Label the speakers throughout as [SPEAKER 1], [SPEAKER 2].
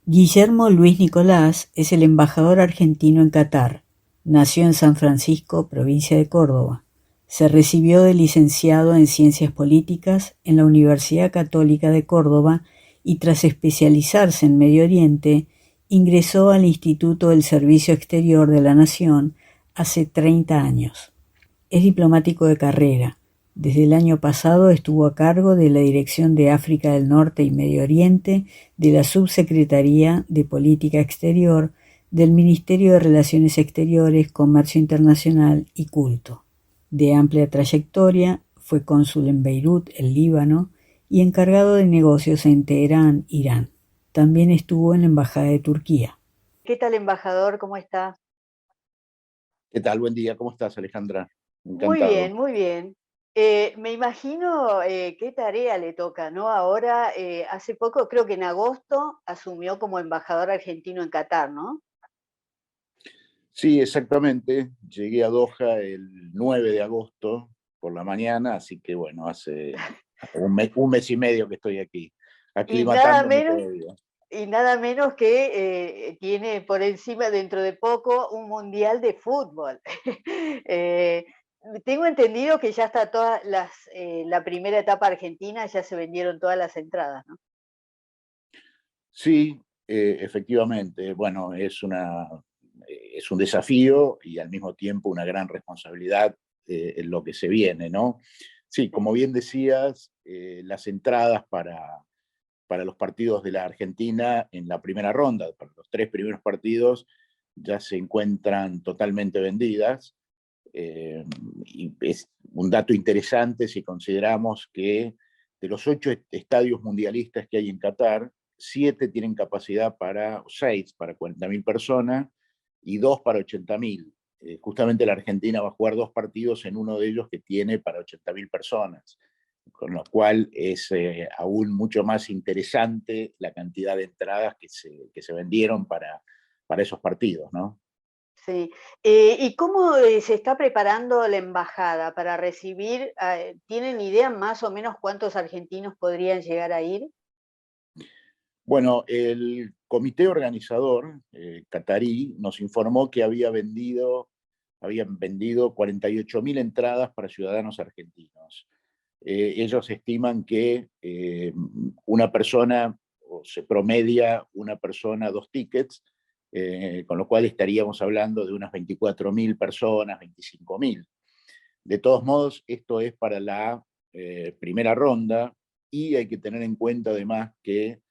[SPEAKER 1] Guillermo Luis Nicolás es el embajador argentino en Qatar. Nació en San Francisco, provincia de Córdoba. Se recibió de licenciado en Ciencias Políticas en la Universidad Católica de Córdoba y tras especializarse en Medio Oriente, ingresó al Instituto del Servicio Exterior de la Nación hace 30 años. Es diplomático de carrera. Desde el año pasado estuvo a cargo de la Dirección de África del Norte y Medio Oriente de la Subsecretaría de Política Exterior del Ministerio de Relaciones Exteriores, Comercio Internacional y Culto. De amplia trayectoria, fue cónsul en Beirut, el Líbano, y encargado de negocios en Teherán, Irán. También estuvo en la Embajada de Turquía.
[SPEAKER 2] ¿Qué tal, embajador? ¿Cómo está?
[SPEAKER 3] ¿Qué tal? Buen día. ¿Cómo estás, Alejandra?
[SPEAKER 2] Muy bien,
[SPEAKER 3] Encantado.
[SPEAKER 2] muy bien. Me imagino qué tarea le toca, ¿no? Ahora, hace poco, creo que en agosto, asumió como embajador argentino en Qatar, ¿no?
[SPEAKER 3] Sí, exactamente. Llegué a Doha el 9 de agosto por la mañana, así que bueno, hace un mes y medio que estoy aquí,
[SPEAKER 2] Y nada
[SPEAKER 3] aclimatándome
[SPEAKER 2] menos,
[SPEAKER 3] todavía.
[SPEAKER 2] y nada menos que tiene por encima dentro de poco un mundial de fútbol. Eh, Tengo entendido que ya está la primera etapa argentina, ya se vendieron todas las entradas, ¿no?
[SPEAKER 3] Sí, efectivamente. Bueno, es un desafío y al mismo tiempo una gran responsabilidad en lo que se viene, ¿no? Sí,
[SPEAKER 2] Sí.
[SPEAKER 3] como bien decías, las entradas para los partidos de la Argentina en la primera ronda, para los tres primeros partidos, ya se encuentran totalmente vendidas. Y es un dato interesante si consideramos que de los 8 estadios mundialistas que hay en Qatar, 7 tienen capacidad para, 6 para 40.000 personas y 2 para 80.000. Justamente la Argentina va a jugar 2 partidos en uno de ellos que tiene para 80.000 personas, con lo cual es aún mucho más interesante la cantidad de entradas que se vendieron para esos partidos, ¿no?
[SPEAKER 2] Sí. ¿Y cómo se está preparando la embajada para recibir? ¿Tienen idea más o menos cuántos argentinos podrían llegar a ir?
[SPEAKER 3] Bueno, el comité organizador catarí nos informó que habían vendido 48.000 entradas para ciudadanos argentinos. Ellos estiman que una persona, o se promedia una persona 2 tickets, con lo cual estaríamos hablando de unas 24.000 personas, 25.000. De todos modos, esto es para la primera ronda y hay que tener en cuenta además que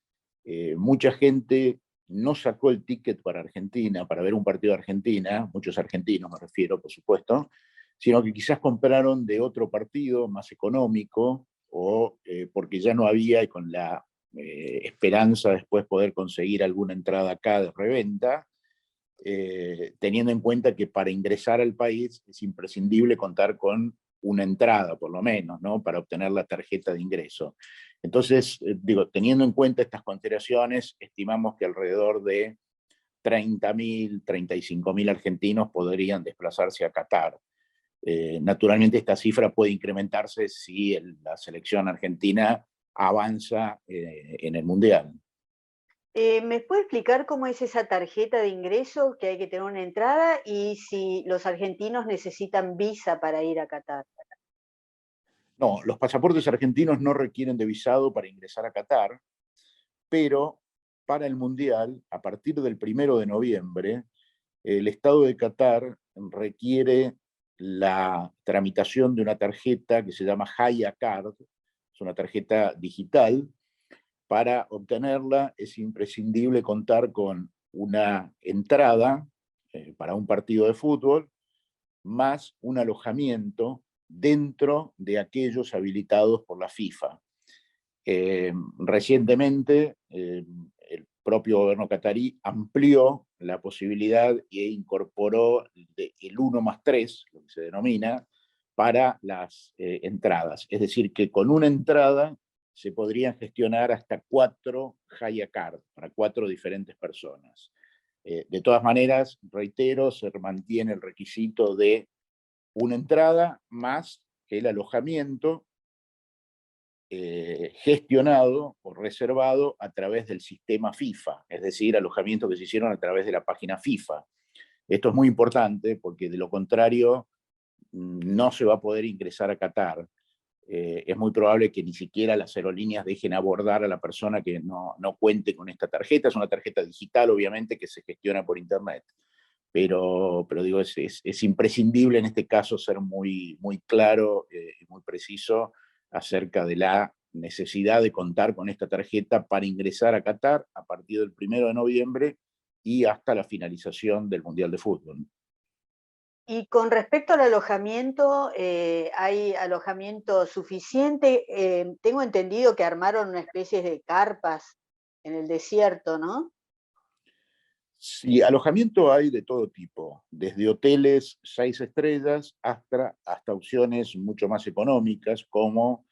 [SPEAKER 3] mucha gente no sacó el ticket para Argentina, para ver un partido de Argentina, muchos argentinos me refiero, por supuesto, sino que quizás compraron de otro partido más económico o porque ya no había y con la esperanza después poder conseguir alguna entrada acá de reventa, teniendo en cuenta que para ingresar al país es imprescindible contar con una entrada, por lo menos, ¿no? Para obtener la tarjeta de ingreso. Entonces, digo, teniendo en cuenta estas consideraciones, estimamos que alrededor de 30.000, 35.000 argentinos podrían desplazarse a Qatar. Naturalmente, esta cifra puede incrementarse si la selección argentina avanza en el Mundial.
[SPEAKER 2] ¿Me puede explicar cómo es esa tarjeta de ingreso que hay que tener una entrada y si los argentinos necesitan visa para ir a Qatar?
[SPEAKER 3] No, los pasaportes argentinos no requieren de visado para ingresar a Qatar, pero para el Mundial, a partir del 1 de noviembre, el Estado de Qatar requiere la tramitación de una tarjeta que se llama Haya Card, es una tarjeta digital. Para obtenerla es imprescindible contar con una entrada para un partido de fútbol, más un alojamiento dentro de aquellos habilitados por la FIFA. Recientemente, el propio gobierno catarí amplió la posibilidad e incorporó el 1+3, lo que se denomina, para las entradas. Es decir, que con una entrada se podrían gestionar hasta 4 Haya Card para 4 diferentes personas. De todas maneras, reitero, se mantiene el requisito de una entrada más el alojamiento gestionado o reservado a través del sistema FIFA, es decir, alojamientos que se hicieron a través de la página FIFA. Esto es muy importante porque de lo contrario no se va a poder ingresar a Qatar. Es muy probable que ni siquiera las aerolíneas dejen abordar a la persona que no cuente con esta tarjeta. Es una tarjeta digital, obviamente, que se gestiona por Internet. Pero digo, es imprescindible en este caso ser muy, muy claro y muy preciso acerca de la necesidad de contar con esta tarjeta para ingresar a Qatar a partir del 1 de noviembre y hasta la finalización del Mundial de Fútbol.
[SPEAKER 2] Y con respecto al alojamiento, ¿hay alojamiento suficiente? Tengo entendido que armaron una especie de carpas en el desierto, ¿no?
[SPEAKER 3] Sí, alojamiento hay de todo tipo, desde hoteles 6 estrellas hasta opciones mucho más económicas como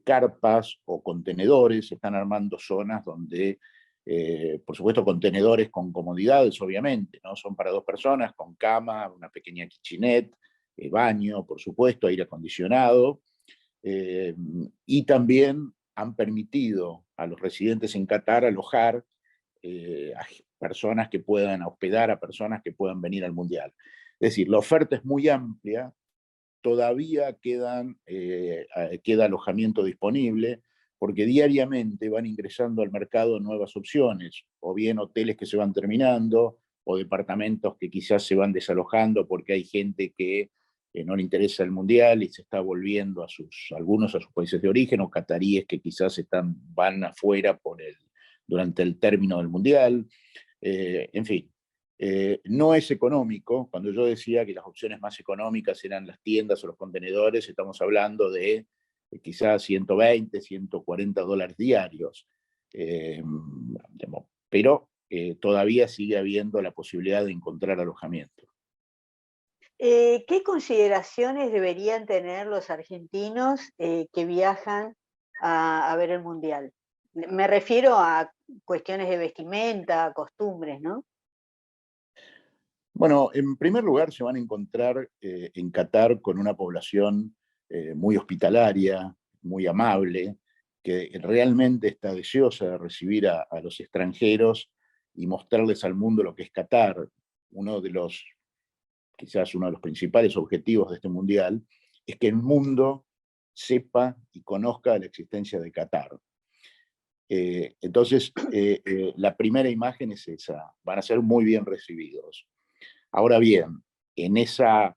[SPEAKER 3] carpas o contenedores. Se están armando zonas donde, por supuesto, contenedores con comodidades, obviamente, ¿no? Son para 2 personas, con cama, una pequeña kitchenette, baño, por supuesto, aire acondicionado. Y también han permitido a los residentes en Qatar alojar a personas que puedan hospedar a personas que puedan venir al Mundial. Es decir, la oferta es muy amplia, todavía queda alojamiento disponible, porque diariamente van ingresando al mercado nuevas opciones, o bien hoteles que se van terminando, o departamentos que quizás se van desalojando porque hay gente que no le interesa el Mundial y se está volviendo algunos a sus países de origen, o cataríes que quizás van afuera durante el término del Mundial. En fin, no es económico. Cuando yo decía que las opciones más económicas eran las tiendas o los contenedores, estamos hablando de quizás 120, 140 dólares diarios. Pero todavía sigue habiendo la posibilidad de encontrar alojamiento.
[SPEAKER 2] ¿Qué consideraciones deberían tener los argentinos que viajan a ver el Mundial? Me refiero a cuestiones de vestimenta, costumbres, ¿no?
[SPEAKER 3] Bueno, en primer lugar se van a encontrar en Qatar con una población muy hospitalaria, muy amable, que realmente está deseosa de recibir a los extranjeros y mostrarles al mundo lo que es Qatar. Quizás uno de los principales objetivos de este mundial es que el mundo sepa y conozca la existencia de Qatar. Entonces, la primera imagen es esa, van a ser muy bien recibidos. Ahora bien, en esa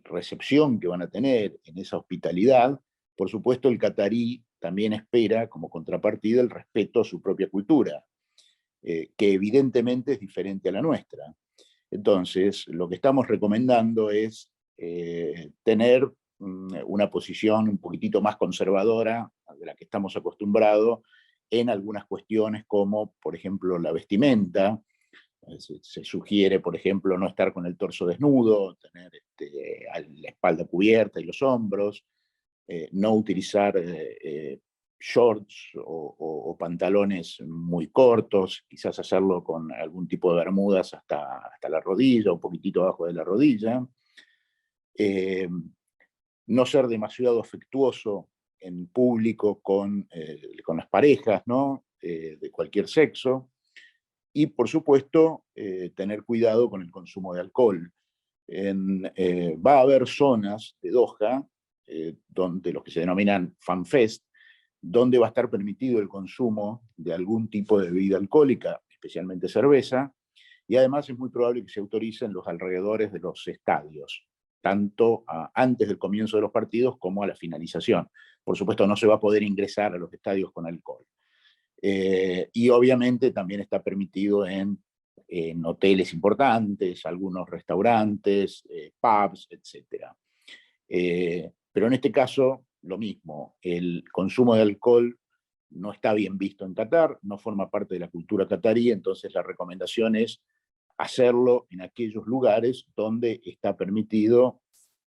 [SPEAKER 3] recepción que van a tener, en esa hospitalidad, por supuesto el catarí también espera como contrapartida el respeto a su propia cultura, que evidentemente es diferente a la nuestra. Entonces, lo que estamos recomendando es tener una posición un poquitito más conservadora de la que estamos acostumbrados en algunas cuestiones como, por ejemplo, la vestimenta. Se sugiere, por ejemplo, no estar con el torso desnudo, tener la espalda cubierta y los hombros, no utilizar shorts o pantalones muy cortos, quizás hacerlo con algún tipo de bermudas hasta la rodilla, un poquitito abajo de la rodilla. No ser demasiado afectuoso en público con las parejas, ¿no? De cualquier sexo. Y, por supuesto, tener cuidado con el consumo de alcohol. Va a haber zonas de Doha, donde los que se denominan FanFest, donde va a estar permitido el consumo de algún tipo de bebida alcohólica, especialmente cerveza, y además es muy probable que se autoricen los alrededores de los estadios, tanto antes del comienzo de los partidos como a la finalización. Por supuesto, no se va a poder ingresar a los estadios con alcohol. Y obviamente también está permitido en hoteles importantes, algunos restaurantes, pubs, etc. Pero en este caso, lo mismo, el consumo de alcohol no está bien visto en Qatar, no forma parte de la cultura qatarí, entonces la recomendación es hacerlo en aquellos lugares donde está permitido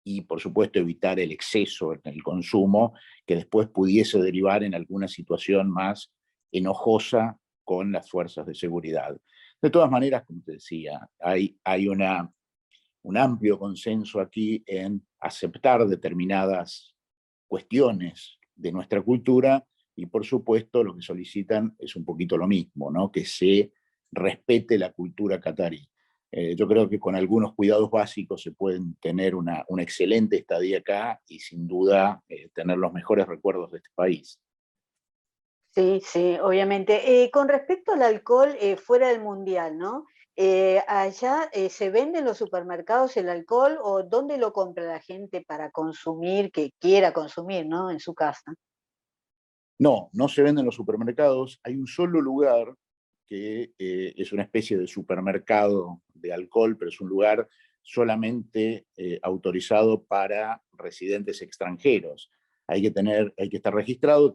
[SPEAKER 3] y, por supuesto, evitar el exceso en el consumo que después pudiese derivar en alguna situación más enojosa con las fuerzas de seguridad. De todas maneras, como te decía, hay un amplio consenso aquí en aceptar determinadas cuestiones de nuestra cultura, y por supuesto lo que solicitan es un poquito lo mismo, ¿no? Que se respete la cultura catarí. Yo creo que con algunos cuidados básicos se pueden tener una excelente estadía acá y sin duda tener los mejores recuerdos de este país.
[SPEAKER 2] Sí, sí, obviamente. Con respecto al alcohol fuera del mundial, ¿no? Allá ¿se vende en los supermercados el alcohol o dónde lo compra la gente para consumir, que quiera consumir, ¿no? En su casa.
[SPEAKER 3] No, no se vende en los supermercados. Hay un solo lugar que es una especie de supermercado de alcohol, pero es un lugar solamente autorizado para residentes extranjeros. Hay que estar registrado,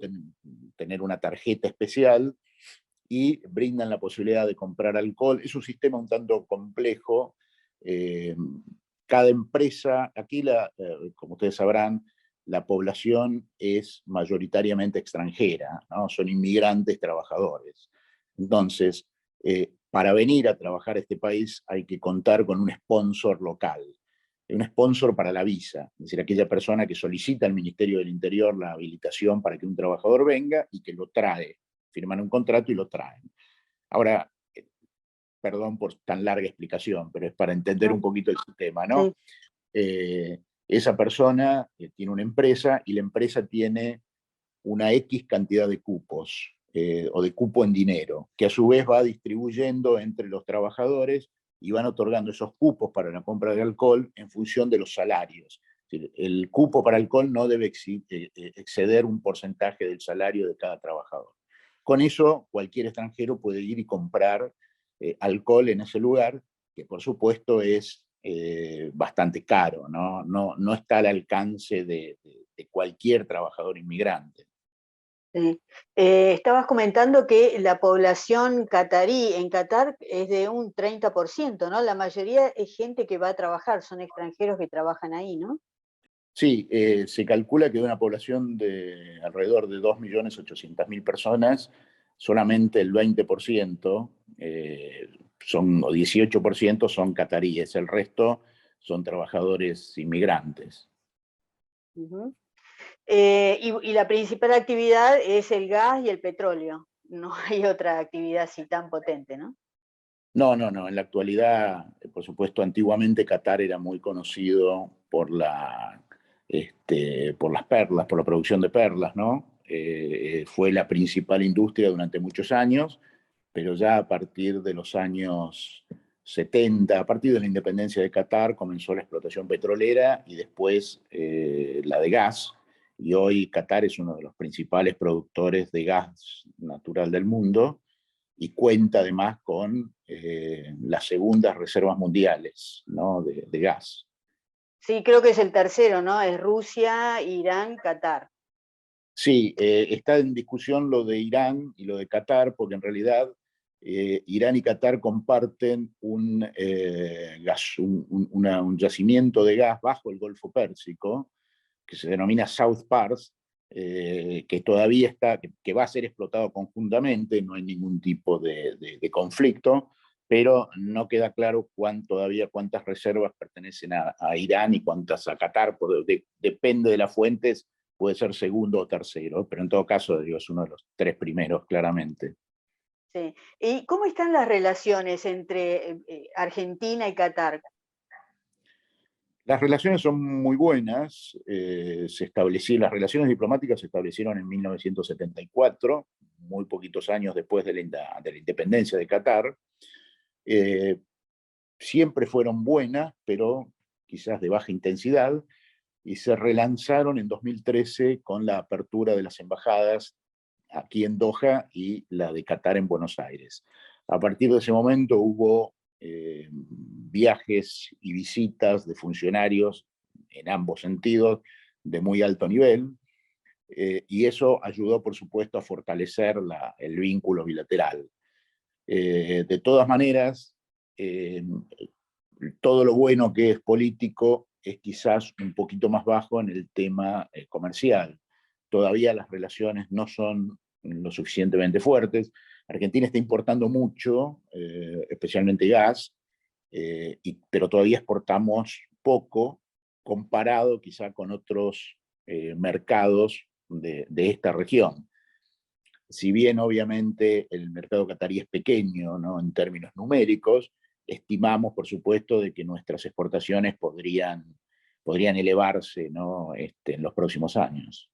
[SPEAKER 3] tener una tarjeta especial y brindan la posibilidad de comprar alcohol. Es un sistema un tanto complejo. Eh, Cada empresa, aquí, como ustedes sabrán, la población es mayoritariamente extranjera, ¿no? Son inmigrantes trabajadores. Entonces, para venir a trabajar a este país hay que contar con un sponsor local, un sponsor para la visa, es decir, aquella persona que solicita al Ministerio del Interior la habilitación para que un trabajador venga y que lo trae, firman un contrato y lo traen. Ahora, perdón por tan larga explicación, pero es para entender un
[SPEAKER 2] No,
[SPEAKER 3] poquito el sistema,
[SPEAKER 2] sí,
[SPEAKER 3] ¿no? Esa persona tiene una empresa y la empresa tiene una X cantidad de cupos o de cupo en dinero, que a su vez va distribuyendo entre los trabajadores y van otorgando esos cupos para la compra de alcohol en función de los salarios. El cupo para alcohol no debe exceder un porcentaje del salario de cada trabajador. Con eso, cualquier extranjero puede ir y comprar alcohol en ese lugar, que por supuesto es bastante caro, ¿no? No está al alcance de cualquier trabajador inmigrante.
[SPEAKER 2] sí. Estabas comentando que la población catarí en Qatar es de un 30%, ¿no? La mayoría es gente que va a trabajar, son extranjeros que trabajan ahí, ¿no?
[SPEAKER 3] Sí, se calcula que de una población de alrededor de 2.800.000 personas, solamente el 20% o 18% son cataríes, el resto son trabajadores inmigrantes.
[SPEAKER 2] Ujú. Y la principal actividad es el gas y el petróleo. No hay otra actividad así tan potente, ¿no?
[SPEAKER 3] No. En la actualidad, por supuesto, antiguamente Qatar era muy conocido por las perlas, por la producción de perlas, ¿no? Fue la principal industria durante muchos años, pero ya a partir de los años 70, a partir de la independencia de Qatar, comenzó la explotación petrolera y después la de gas. Y hoy Qatar es uno de los principales productores de gas natural del mundo y cuenta además con las segundas reservas mundiales, ¿no? de gas.
[SPEAKER 2] Sí, creo que es el tercero, ¿no? Es Rusia, Irán, Qatar.
[SPEAKER 3] Sí, está en discusión lo de Irán y lo de Qatar, porque en realidad Irán y Qatar comparten un yacimiento de gas bajo el Golfo Pérsico, que se denomina South Pars, que todavía está, que va a ser explotado conjuntamente, no hay ningún tipo de conflicto, pero no queda claro todavía cuántas reservas pertenecen a Irán y cuántas a Qatar, depende de las fuentes, puede ser segundo o tercero, pero en todo caso, digo, es uno de los tres primeros, claramente.
[SPEAKER 2] Sí. ¿Y cómo están las relaciones entre Argentina y Qatar?
[SPEAKER 3] Las relaciones son muy buenas. Las relaciones diplomáticas se establecieron en 1974, muy poquitos años después de la independencia de Qatar. Eh, Siempre fueron buenas, pero quizás de baja intensidad, y se relanzaron en 2013 con la apertura de las embajadas aquí en Doha y la de Qatar en Buenos Aires. A partir de ese momento hubo viajes y visitas de funcionarios en ambos sentidos de muy alto nivel, y eso ayudó, por supuesto, a fortalecer el vínculo bilateral. De todas maneras, eh, todo lo bueno que es político es quizás un poquito más bajo en el tema comercial. Todavía las relaciones no son lo suficientemente fuertes. Argentina está importando mucho, especialmente gas, pero todavía exportamos poco comparado quizá con otros mercados de esta región. Si bien obviamente el mercado catarí es pequeño, ¿no?, en términos numéricos, estimamos, por supuesto, de que nuestras exportaciones podrían elevarse, ¿no?, en los próximos años.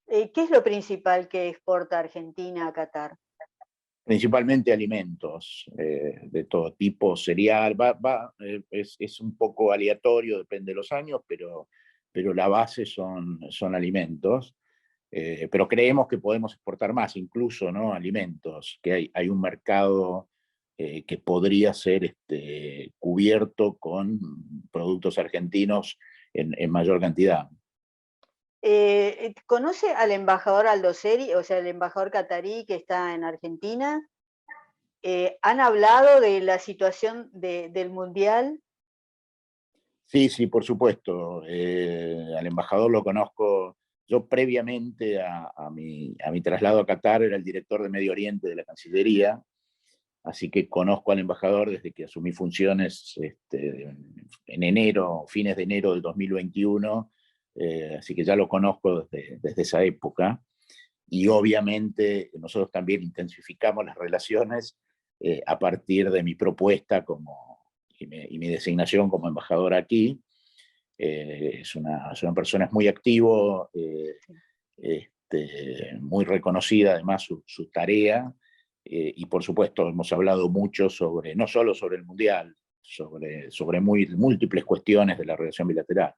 [SPEAKER 2] ¿Qué es lo principal que exporta Argentina a Qatar?
[SPEAKER 3] Principalmente alimentos de todo tipo, cereal, es un poco aleatorio, depende de los años, pero la base son alimentos. Pero creemos que podemos exportar más, incluso, ¿no?, alimentos, que hay un mercado que podría ser cubierto con productos argentinos en mayor cantidad.
[SPEAKER 2] ¿Conoce al embajador Aldoseri, o sea, el embajador catarí que está en Argentina? ¿Han hablado de la situación del Mundial?
[SPEAKER 3] Sí, sí, por supuesto. Al embajador lo conozco. Yo previamente a mi traslado a Qatar era el director de Medio Oriente de la Cancillería, así que conozco al embajador desde que asumí funciones en enero, fines de enero del 2021, así que ya lo conozco desde esa época. Y obviamente nosotros también intensificamos las relaciones a partir de mi propuesta y mi designación como embajador aquí. Es una persona muy activo, muy reconocida además su tarea, y por supuesto hemos hablado mucho no solo sobre el Mundial, sobre múltiples cuestiones de la relación bilateral.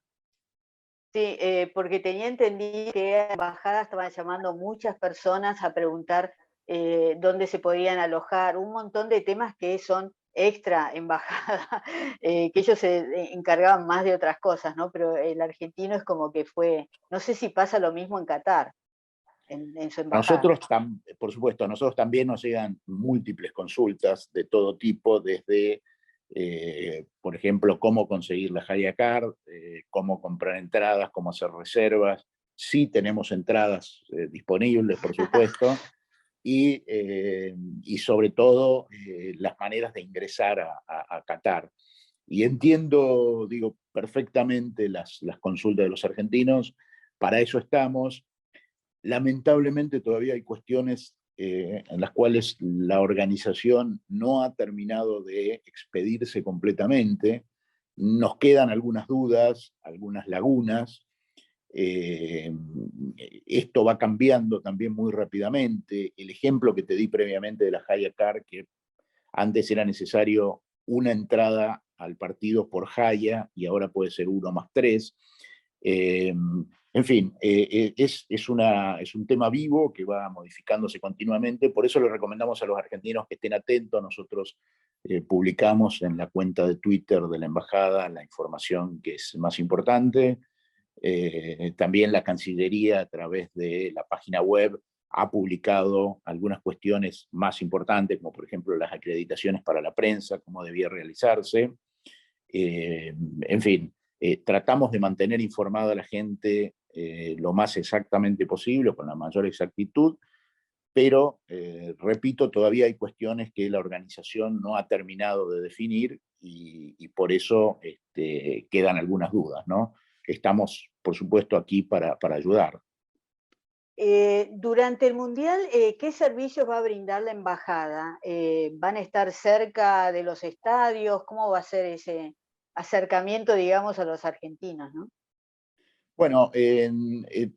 [SPEAKER 2] Sí, porque tenía entendido que a la embajada estaban llamando muchas personas a preguntar dónde se podían alojar, un montón de temas que son extra embajada, que ellos se encargaban más de otras cosas, ¿no? Pero el argentino es como que fue, no sé si pasa lo mismo en Qatar, en su embajada.
[SPEAKER 3] Por supuesto, a nosotros también nos llegan múltiples consultas de todo tipo, desde, por ejemplo, cómo conseguir la Haya Card, cómo comprar entradas, cómo hacer reservas. Sí tenemos entradas disponibles, por supuesto, y sobre todo las maneras de ingresar a Qatar. Y entiendo, digo, perfectamente las consultas de los argentinos, para eso estamos. Lamentablemente todavía hay cuestiones en las cuales la organización no ha terminado de expedirse completamente. Nos quedan algunas dudas, algunas lagunas. Eh, Esto va cambiando también muy rápidamente. El ejemplo que te di previamente de la Haya Card, que antes era necesario una entrada al partido por Haya y ahora puede ser 1+3. En fin, es un tema vivo que va modificándose continuamente, por eso le recomendamos a los argentinos que estén atentos. Nosotros publicamos en la cuenta de Twitter de la embajada la información que es más importante. También la Cancillería, a través de la página web, ha publicado algunas cuestiones más importantes, como por ejemplo las acreditaciones para la prensa, cómo debía realizarse. En fin, tratamos de mantener informada a la gente lo más exactamente posible, con la mayor exactitud, pero, repito, todavía hay cuestiones que la organización no ha terminado de definir y por eso quedan algunas dudas, ¿no? Estamos, por supuesto, aquí para ayudar.
[SPEAKER 2] Durante el Mundial, ¿qué servicios va a brindar la embajada? ¿Van a estar cerca de los estadios? ¿Cómo va a ser ese acercamiento, digamos, a los argentinos, ¿no?
[SPEAKER 3] Bueno,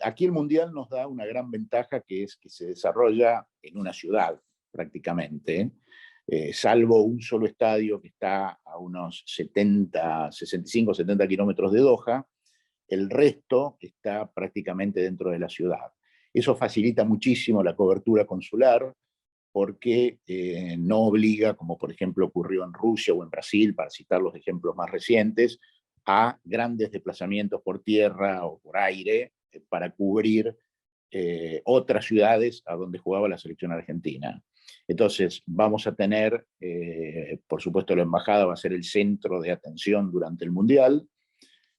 [SPEAKER 3] aquí el Mundial nos da una gran ventaja, que es que se desarrolla en una ciudad prácticamente, salvo un solo estadio que está a unos 65, 70 kilómetros de Doha. El resto está prácticamente dentro de la ciudad. Eso facilita muchísimo la cobertura consular, porque no obliga, como por ejemplo ocurrió en Rusia o en Brasil, para citar los ejemplos más recientes, a grandes desplazamientos por tierra o por aire para cubrir otras ciudades a donde jugaba la selección argentina. Entonces vamos a tener, por supuesto, la embajada va a ser el centro de atención durante el Mundial.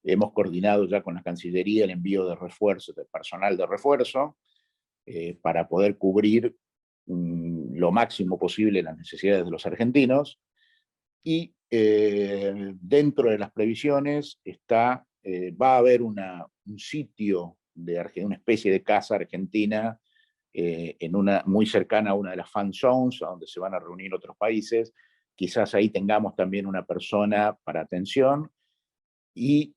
[SPEAKER 3] Hemos coordinado ya con la Cancillería el envío de refuerzos, de personal de refuerzo, para poder cubrir lo máximo posible las necesidades de los argentinos. Y dentro de las previsiones va a haber un sitio una especie de casa argentina muy cercana a una de las fan zones, a donde se van a reunir otros países. Quizás ahí tengamos también una persona para atención y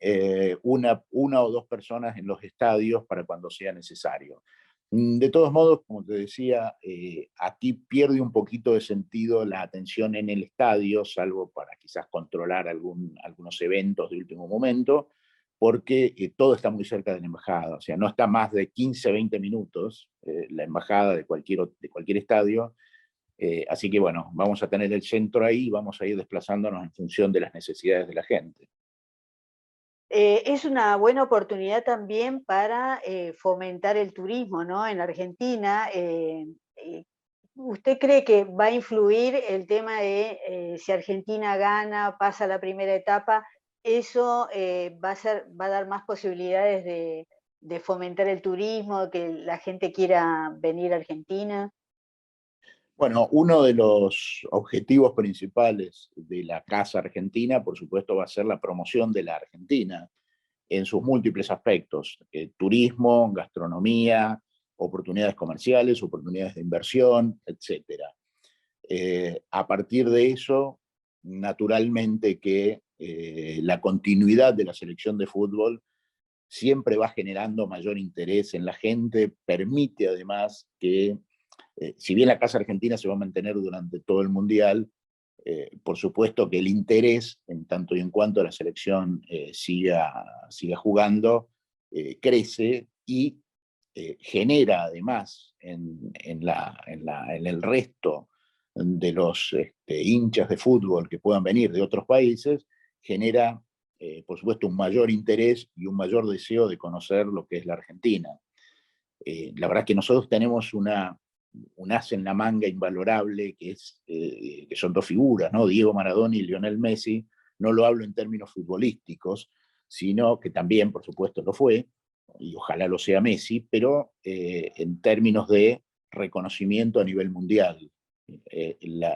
[SPEAKER 3] una o dos personas en los estadios para cuando sea necesario. De todos modos, como te decía, aquí pierde un poquito de sentido la atención en el estadio, salvo para quizás controlar algunos eventos de último momento, porque todo está muy cerca de la embajada, o sea, no está más de 15, 20 minutos la embajada de cualquier estadio, así que bueno, vamos a tener el centro ahí y vamos a ir desplazándonos en función de las necesidades de la gente.
[SPEAKER 2] Es una buena oportunidad también para fomentar el turismo, ¿no? En Argentina, ¿usted cree que va a influir el tema de si Argentina gana, pasa la primera etapa, eso va a dar más posibilidades de fomentar el turismo, que la gente quiera venir a Argentina?
[SPEAKER 3] Bueno, uno de los objetivos principales de la Casa Argentina, por supuesto, va a ser la promoción de la Argentina en sus múltiples aspectos: turismo, gastronomía, oportunidades comerciales, oportunidades de inversión, etcétera. A partir de eso, naturalmente que la continuidad de la selección de fútbol siempre va generando mayor interés en la gente, permite además que, si bien la Casa Argentina se va a mantener durante todo el Mundial, por supuesto que el interés, en tanto y en cuanto la selección siga jugando, crece y genera además en el resto de los hinchas de fútbol que puedan venir de otros países, genera, por supuesto, un mayor interés y un mayor deseo de conocer lo que es la Argentina. La verdad que nosotros tenemos un as en la manga invalorable, que son dos figuras, ¿no? Diego Maradona y Lionel Messi. No lo hablo en términos futbolísticos, sino que también, por supuesto, lo fue, y ojalá lo sea Messi, pero en términos de reconocimiento a nivel mundial.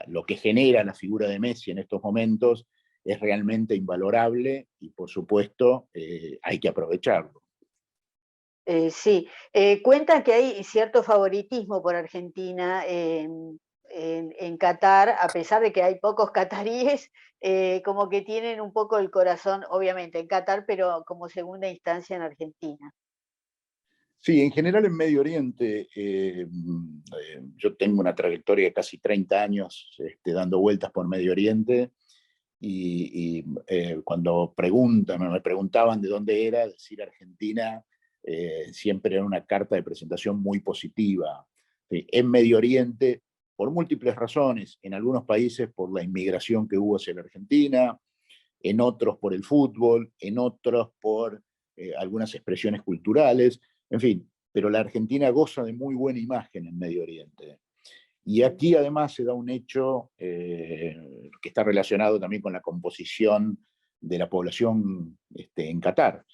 [SPEAKER 3] Lo que genera la figura de Messi en estos momentos es realmente invalorable y, por supuesto, hay que aprovecharlo.
[SPEAKER 2] Sí, cuentan que hay cierto favoritismo por Argentina en Qatar, a pesar de que hay pocos cataríes, como que tienen un poco el corazón, obviamente, en Qatar, pero como segunda instancia en Argentina.
[SPEAKER 3] Sí, en general en Medio Oriente, yo tengo una trayectoria de casi 30 años dando vueltas por Medio Oriente, y cuando me preguntaban de dónde era, decir Argentina siempre era una carta de presentación muy positiva. ¿Sí? En Medio Oriente, por múltiples razones, en algunos países por la inmigración que hubo hacia la Argentina, en otros por el fútbol, en otros por algunas expresiones culturales, en fin, pero la Argentina goza de muy buena imagen en Medio Oriente. Y aquí además se da un hecho que está relacionado también con la composición de la población en Qatar.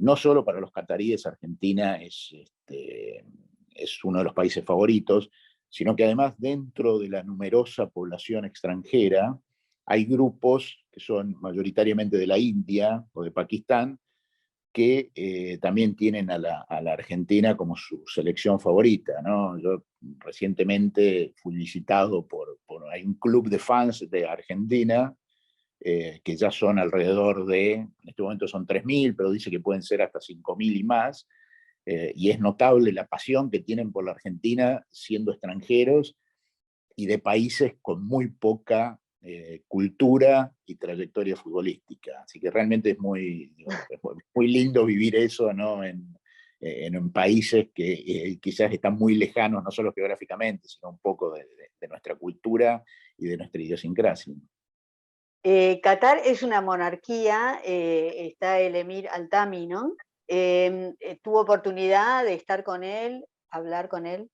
[SPEAKER 3] No solo para los cataríes Argentina es uno de los países favoritos, sino que además dentro de la numerosa población extranjera hay grupos que son mayoritariamente de la India o de Pakistán, que también tienen a la Argentina como su selección favorita, ¿no? Yo recientemente fui visitado hay un club de fans de Argentina, que ya son alrededor en este momento son 3.000, pero dice que pueden ser hasta 5.000 y más, y es notable la pasión que tienen por la Argentina siendo extranjeros y de países con muy poca cultura y trayectoria futbolística. Así que realmente es muy lindo vivir eso, ¿no? En países que quizás están muy lejanos, no solo geográficamente, sino un poco de nuestra cultura y de nuestra idiosincrasia.
[SPEAKER 2] Qatar es una monarquía, está el emir Al-Thani, ¿no? ¿Tuvo oportunidad de estar con él, hablar con él?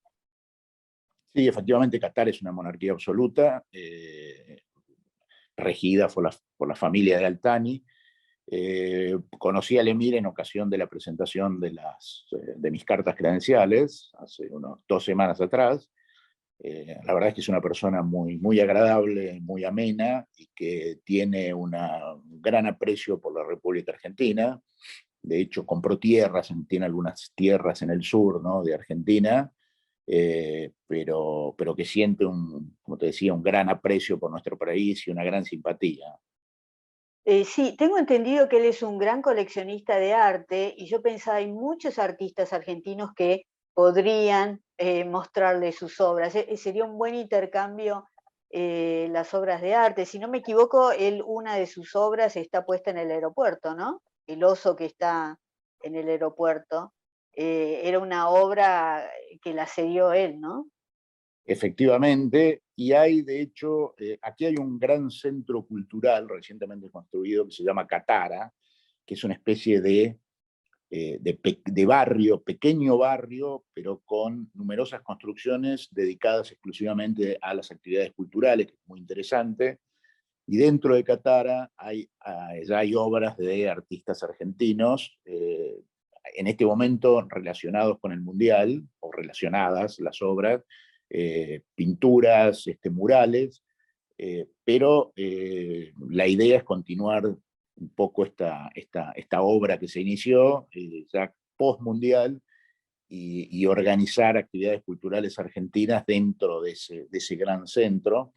[SPEAKER 3] Sí, efectivamente, Qatar es una monarquía absoluta, regida por la familia de Al-Thani. Conocí al emir en ocasión de la presentación de mis cartas credenciales, hace unas 2 semanas atrás. La verdad es que es una persona muy agradable, muy amena, y que tiene un gran aprecio por la República Argentina. de hecho compró tierras, tiene algunas tierras en el sur, ¿no?, de Argentina, pero que siente, como te decía, un gran aprecio por nuestro país y una gran simpatía.
[SPEAKER 2] Sí, tengo entendido que él es un gran coleccionista de arte y yo pensaba, hay muchos artistas argentinos que podrían mostrarle sus obras. Sería un buen intercambio las obras de arte. Si no me equivoco, una de sus obras está puesta en el aeropuerto, ¿no? El oso que está en el aeropuerto. Era una obra que la cedió él, ¿no?
[SPEAKER 3] Efectivamente, y hay de hecho, aquí hay un gran centro cultural recientemente construido que se llama Catara, que es una especie de barrio, pequeño barrio, pero con numerosas construcciones dedicadas exclusivamente a las actividades culturales, que es muy interesante. Y dentro de Catara ya hay obras de artistas argentinos, en este momento relacionados con el Mundial, o relacionadas las obras, pinturas, murales, pero la idea es continuar un poco esta obra que se inició ya post-mundial y organizar actividades culturales argentinas dentro de ese gran centro,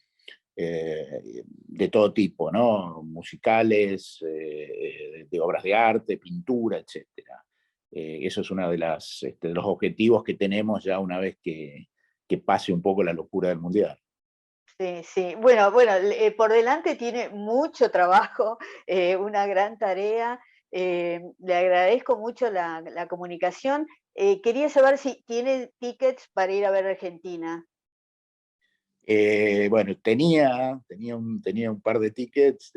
[SPEAKER 3] de todo tipo, ¿no? Musicales, de obras de arte, pintura, etc. Eso es uno de los objetivos que tenemos ya una vez que pase un poco la locura del Mundial.
[SPEAKER 2] Sí, sí. Bueno, por delante tiene mucho trabajo, una gran tarea. Le agradezco mucho la comunicación. Quería saber si tiene tickets para ir a ver Argentina.
[SPEAKER 3] Bueno, tenía un par de tickets,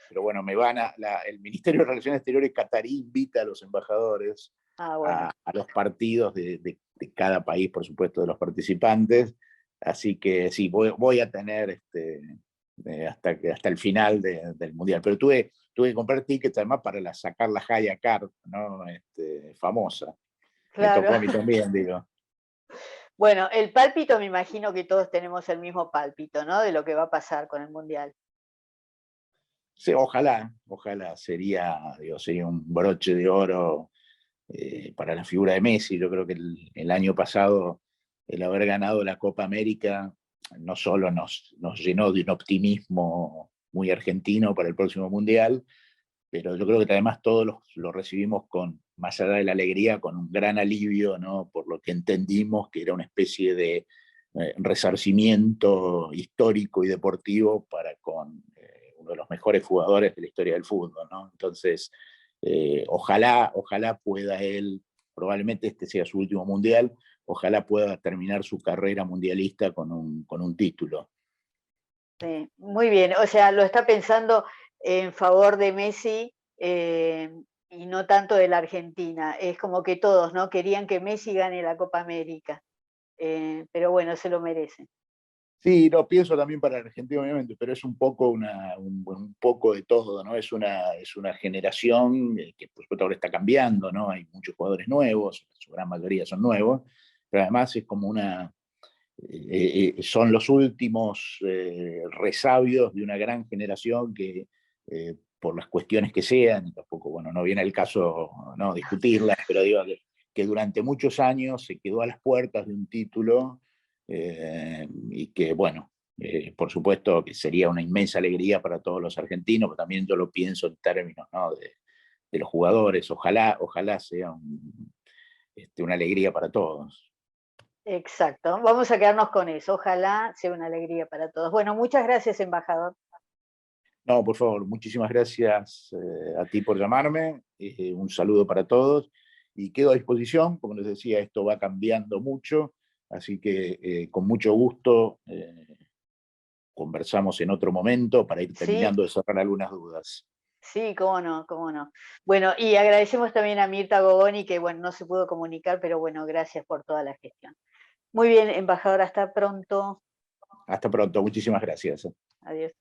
[SPEAKER 3] pero bueno, el Ministerio de Relaciones Exteriores catarí invita a los embajadores
[SPEAKER 2] Ah, bueno,
[SPEAKER 3] a los partidos de cada país, por supuesto, de los participantes. Así que sí, voy a tener hasta el final del Mundial. Pero tuve que comprar tickets además para sacar la Haya Card, ¿no? Famosa. Me
[SPEAKER 2] claro.
[SPEAKER 3] tocó a mí también, digo.
[SPEAKER 2] Bueno, el pálpito, me imagino que todos tenemos el mismo pálpito, ¿no? De lo que va a pasar con el Mundial.
[SPEAKER 3] Sí, ojalá sería un broche de oro para la figura de Messi. Yo creo que el año pasado el haber ganado la Copa América no solo nos llenó de un optimismo muy argentino para el próximo Mundial, pero yo creo que además todos lo recibimos más allá de la alegría, con un gran alivio, ¿no? Por lo que entendimos que era una especie de resarcimiento histórico y deportivo para con uno de los mejores jugadores de la historia del fútbol, ¿no? Entonces, ojalá pueda él, probablemente este sea su último mundial, ojalá pueda terminar su carrera mundialista con un título.
[SPEAKER 2] Sí, muy bien. O sea, lo está pensando en favor de Messi y no tanto de la Argentina. Es como que todos, ¿no? Querían que Messi gane la Copa América. Pero bueno, se lo merece.
[SPEAKER 3] Sí, no, pienso también para Argentina, obviamente, pero es un poco, un poco de todo, ¿no? Es una generación que por supuesto ahora está cambiando, ¿no? Hay muchos jugadores nuevos, su gran mayoría son nuevos, pero además es como son los últimos resabios de una gran generación que, por las cuestiones que sean, y tampoco, bueno, no viene el caso, no discutirlas, pero digo que durante muchos años se quedó a las puertas de un título, y que, bueno, por supuesto que sería una inmensa alegría para todos los argentinos, pero también yo lo pienso en términos, ¿no?, de los jugadores. Ojalá sea una alegría para todos.
[SPEAKER 2] Exacto. Vamos a quedarnos con eso. Ojalá sea una alegría para todos. Bueno, muchas gracias, embajador.
[SPEAKER 3] No, por favor, muchísimas gracias a ti por llamarme, un saludo para todos y quedo a disposición. Como les decía, esto va cambiando mucho, así que con mucho gusto conversamos en otro momento para ir
[SPEAKER 2] Sí,
[SPEAKER 3] terminando de cerrar algunas dudas.
[SPEAKER 2] sí, cómo no, cómo no. Bueno, y agradecemos también a Mirta Gogoni, que bueno, no se pudo comunicar, pero bueno, gracias por toda la gestión. Muy bien, embajador, hasta pronto.
[SPEAKER 3] Hasta pronto, muchísimas gracias.
[SPEAKER 2] Adiós.